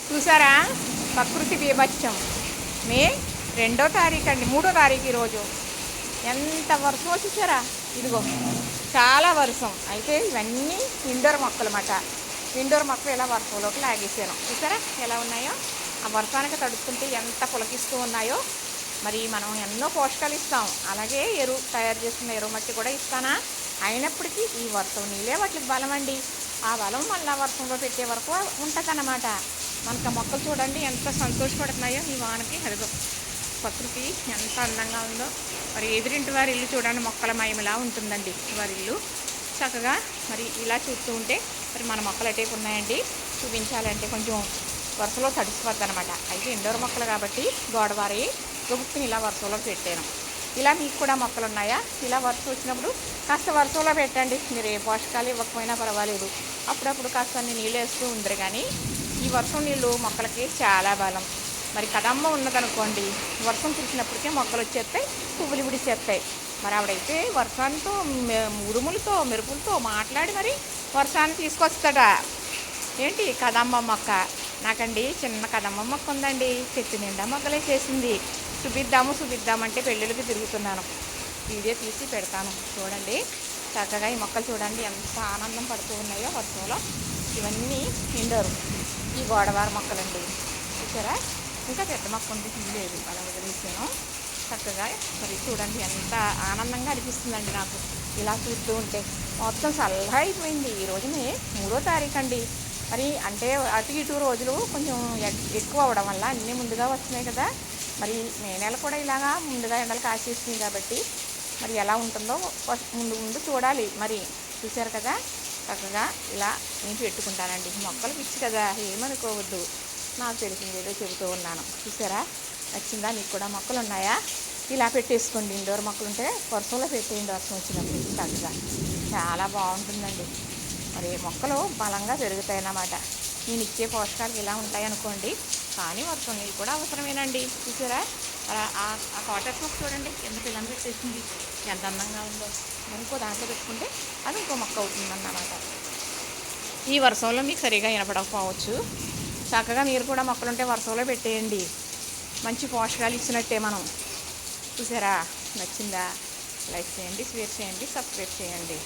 చూసారా, ప్రకృతి బీభత్సం. మే 2వ తారీఖు అండి, 3వ తారీఖు ఈరోజు. ఎంత వర్షం వచ్చేసారా, ఇదిగో చాలా వర్షం. అయితే ఇవన్నీ ఇండోర్ మొక్కలు అన్నమాట. ఇండోర్ మొక్కలు ఇలా వర్షంలోకి లాగేసాను. చూసారా ఎలా ఉన్నాయో, ఆ వర్షానికి తడుస్తుంటే ఎంత పులకిస్తూ ఉన్నాయో. మరి మనం ఎన్నో పోషకాలు ఇస్తాం, అలాగే ఎరువు తయారు చేసుకున్న ఎరువు మట్టి కూడా ఇస్తానా. అయినప్పటికీ ఈ వర్షం నీళ్ళే వాటికి బలం అండి. ఆ బలం మళ్ళీ వర్షంలో పెట్టే వరకు ఉంటుంది అన్నమాట. మనకు ఆ మొక్కలు చూడండి ఎంత సంతోషపడుతున్నాయో ఈ వానకి. అదిగో ప్రకృతి ఎంత అందంగా ఉందో. మరి ఎదురింటి వారి ఇల్లు చూడండి, మొక్కల మయమలా ఉంటుందండి వారి ఇల్లు. చక్కగా మరి ఇలా చూస్తూ ఉంటే మరి మన మొక్కలు ఎటేపు ఉన్నాయండి చూపించాలంటే కొంచెం వరుసలో తడిసిపోద్ది అనమాట. అయితే ఇండోర్ మొక్కలు కాబట్టి గోడవారి గొప్పని ఇలా వరుసలో పెట్టాను. ఇలా మీకు కూడా మొక్కలు ఉన్నాయా? ఇలా వర్షం వచ్చినప్పుడు కాస్త వర్షంలో పెట్టండి. మీరు ఏ పోషకాలు ఇవ్వకపోయినా పర్వాలేదు, అప్పుడప్పుడు కాస్త నీళ్ళు వేస్తూ ఉండరు. కానీ ఈ వర్షం నీళ్ళు మొక్కలకి చాలా బలం. మరి కదమ్మ ఉన్నదనుకోండి, వర్షం కురిసినప్పటికే మొక్కలు వచ్చేస్తాయి, పువ్వులు విడిచేస్తాయి. మరి ఆవిడైతే వర్షంతో ఉరుములతో మెరుపులతో మాట్లాడి మరి వర్షాన్ని తీసుకొస్తాడ. ఏంటి కదమ్మ మొక్క. నాకండి చిన్న కదమ్మ మొక్క ఉందండి, చెట్టు నిండా మొక్కలే చేసింది. చూపిద్దామంటే పెళ్ళిళ్ళకి తిరుగుతున్నాను. వీడియో తీసి పెడతాను చూడండి. చక్కగా ఈ మొక్కలు చూడండి ఎంత ఆనందం పడుతూ ఉన్నాయో వర్షంలో. ఇవన్నీ ఇండోరు, ఈ గోడవార మొక్కలండి. చూసారా, ఇంకా పెద్ద మొక్క ఉంది, లేదు అలా వదిలేసాను. చక్కగా మరి చూడండి ఎంత ఆనందంగా అనిపిస్తుందండి నాకు ఇలా చూస్తూ ఉంటే. మొత్తం చల్లగా అయిపోయింది. ఈ రోజునే 3వ తారీఖు అండి. మరి అంటే అటు ఇటు రోజులు కొంచెం ఎక్కువ అవ్వడం వల్ల అన్నీ ముందుగా వస్తున్నాయి కదా. మరి మే నెల కూడా ఇలాగా ముందుగా ఎండలు కాసేస్తున్నాయి కాబట్టి మరి ఎలా ఉంటుందో ముందు చూడాలి. మరి చూశారు కదా, చక్కగా ఇలా నేను పెట్టుకుంటానండి. మొక్కలు పిచ్చి కదా, ఏమనుకోవద్దు, నాకు తెలిసింది ఏదో చెబుతూ ఉన్నాను. చూసారా, నచ్చిందా? మీకు కూడా మొక్కలు ఉన్నాయా? ఇలా పెట్టేసుకోండి. ఇండోర్ మొక్కలు ఉంటే వర్షంలో పెట్టేయండి, వర్షం వచ్చినప్పుడు చక్కగా చాలా బాగుంటుందండి. మరి మొక్కలు బలంగా పెరుగుతాయి అన్నమాట. నేను ఇచ్చే పోషకాలు ఇలా ఉంటాయి అనుకోండి, కానీ వర్షం నీళ్ళు కూడా అవసరమేనండి. చూసారా, ఆ కాటన్ మొక్క చూడండి ఎంత పిల్లని పెట్టేసింది, ఎంత అందంగా ఉందో. ఇంకో దాంట్లో పెట్టుకుంటే అది ఇంకో మొక్క అవుతుందన్నమాట. ఈ వర్షంలో మీకు సరిగా వినపడకపోవచ్చు. చక్కగా మీరు కూడా మొక్కలుంటే వర్షంలో పెట్టేయండి, మంచి పోషకాలు ఇచ్చినట్టే మనం. చూసారా, నచ్చిందా? లైక్ చేయండి, షేర్ చేయండి, సబ్స్క్రైబ్ చేయండి.